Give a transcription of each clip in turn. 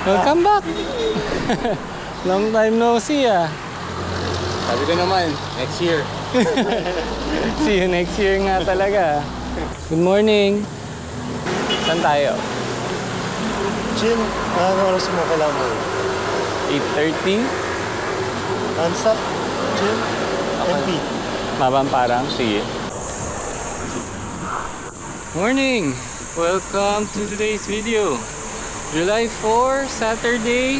Welcome back! Long time no see ah. Sabi ko naman, next year. See you next year nga talaga. Good morning! Saan tayo? Jim, ano oras mo kailangan mo? 8:30? Non-stop? Jim? MP? Mabamparang? Sige. Morning! Welcome to today's video. July 4, Saturday.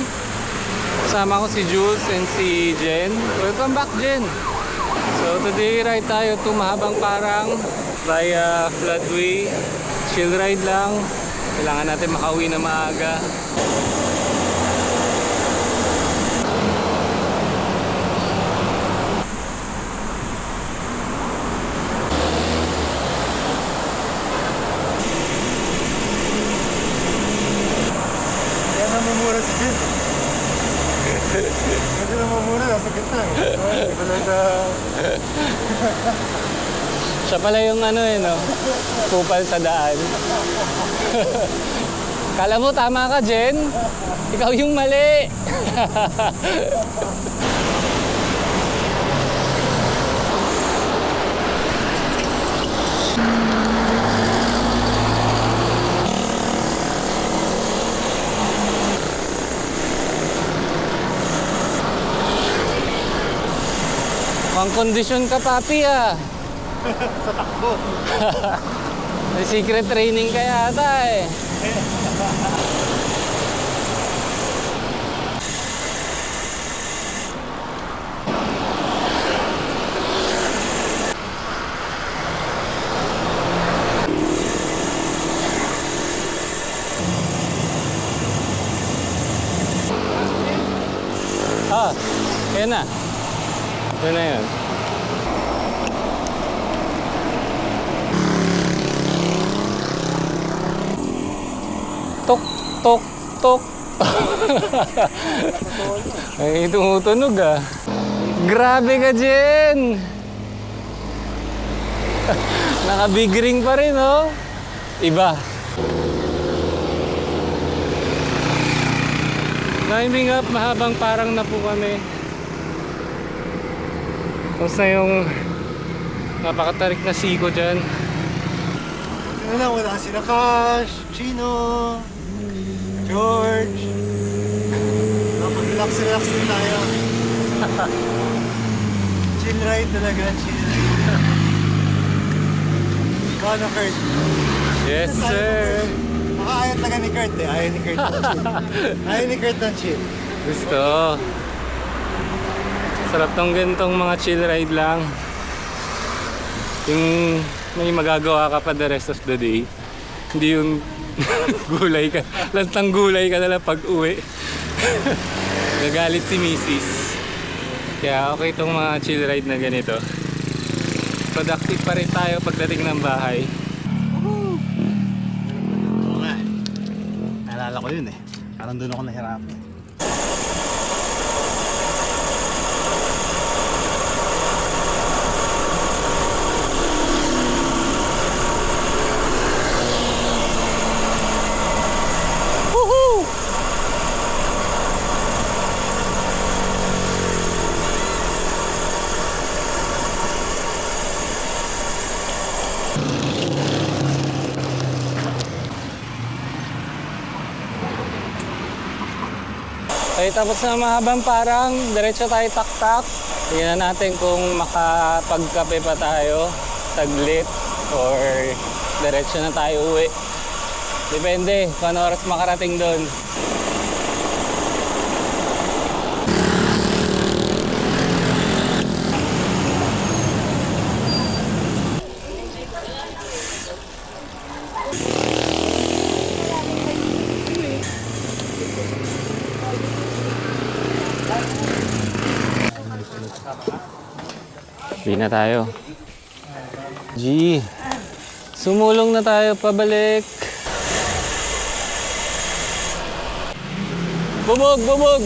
Kasama ko si Jules and si Jen. Welcome back, Jen! So today ride tayo to Mahabang Parang via Floodway. Chill ride lang. Kailangan natin makauwi na maaga. Kaya namumura si Jim. Kasi namumura, nasa gitna. Ito lang sa... Siya pala yung ano no? Kupal sa daan. Kala mo tama ka, Jen? Ikaw yung mali. Pang kondisyon ka, papi ah. sa takbo. May secret training ka yata eh. Ah, yan na. Yun na yun. Tok, tok, tok. Ay, tumutunog ah. Grabe ka, Jen! Naka-big ring pa rin, oh. Iba. Climbing up, Mahabang Parang na po kami. Tapos na yung napakatarik na siko dyan. Tingnan lang, wala sila Cash, Chino, George. Napag-relax din tayo. Chill ride talaga, chill. Ikaw na, Kurt. Yes, sir! Ayaw talaga ni Kurt eh. Ayaw ni Kurt ng chill. Ayaw ni Kurt ng chill. Gusto. Sarap tong ganitong mga chill ride lang. Yung may magagawa ka pa the rest of the day. Hindi yung gulay ka. Lantang gulay ka nalang pag uwi. Gagalit si Mrs. Kaya okay itong mga chill ride na ganito. Productive pa rin tayo pagdating ng bahay. Oo nga. Naalala ko yun eh. Parang doon ako nahirapan. Okay, tapos na Mahabang Parang, diretso tayo taktak. Tingnan natin kung makapagkape pa tayo, saglit, or diretso na tayo uwi. Depende kung ano oras makarating doon. Uwi na tayo. G, sumulong na tayo pabalik. Bumog, bumog!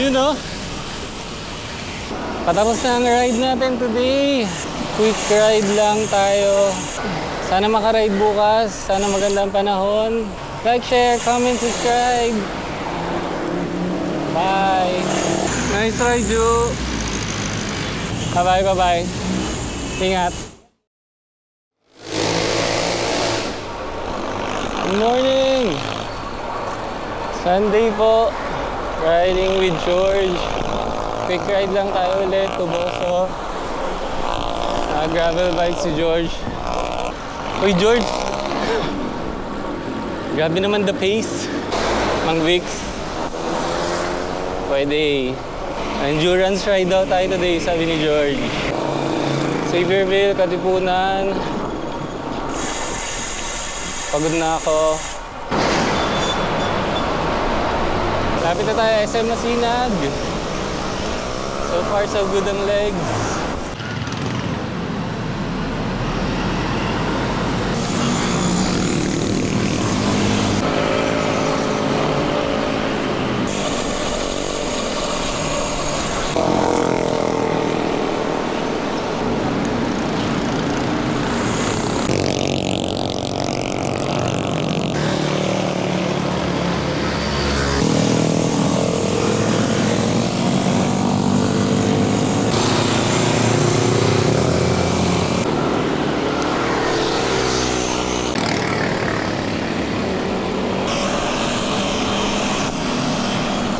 Yun oh. Patapos na ang ride natin today. Quick ride lang tayo. Sana makaride bukas. Sana maganda ang panahon. Like, share, comment, subscribe. Bye. Nice ride, Ju. Bye-bye, bye-bye. Ingat. Good morning. Sunday po. Riding with George. Quick ride lang tayo ulit. Tuboso. Gravel bike si George. Uy, George. Grabe naman the pace. Mang Vicks. Pwede. Endurance ride daw tayo today, sabi ni George. Saverville, Katipunan. Pagod na ako. Lapit na tayo, SM Masinag. So far, so good ang legs.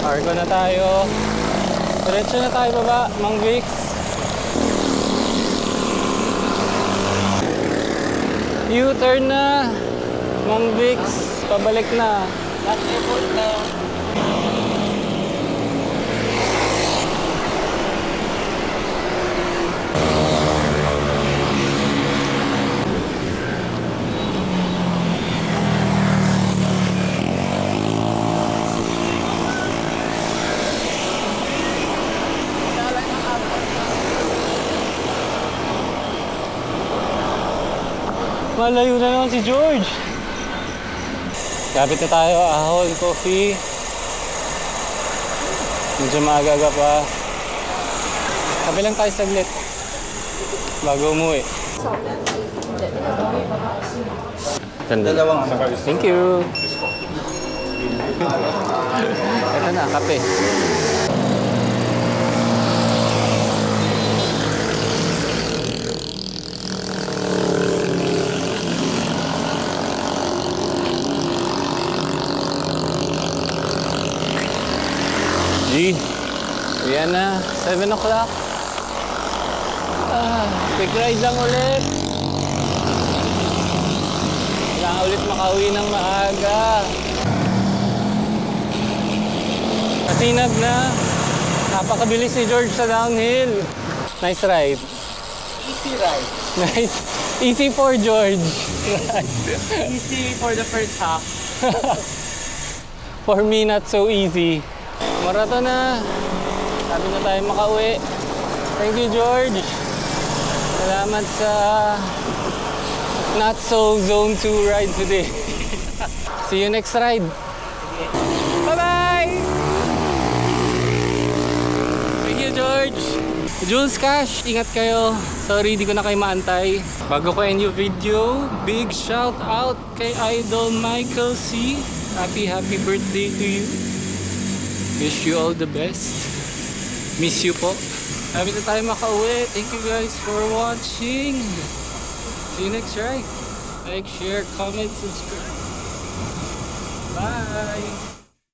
Cargo na tayo. Diretso na tayo baba, Mang Vicks. U-turn na. Mang Vicks, pabalik na. Last effort na. Malayo na naman si George. Kapit na tayo, Ahon Coffee. Medyo maaga pa. Kape lang tayo saglit. Bago umuwi. Dalawang Thank you. Ito na, kape. G, yan na, 7 o'clock. Quick ride lang ulit. Kailangan ulit makauwi ng maaga. Masinag na. Napakabilis ni George sa downhill. Nice ride. easy ride. Nice. Easy for George. Easy for the first half. For me, not so easy. Marathon na. Sabi na tayo makauwi. Thank you, George. Salamat sa not so zone 2 ride today. See you next ride. Bye-bye! Thank you, George. Jules Cash, ingat kayo. Sorry, di ko na kayo maantay. Bago ko end yung video, big shout out kay Idol Michael C. Happy birthday to you. Wish you all the best. Miss you po. Sabi na tayo makauwi. Thank you guys for watching. See you next ride. Like, share, comment, subscribe. Bye!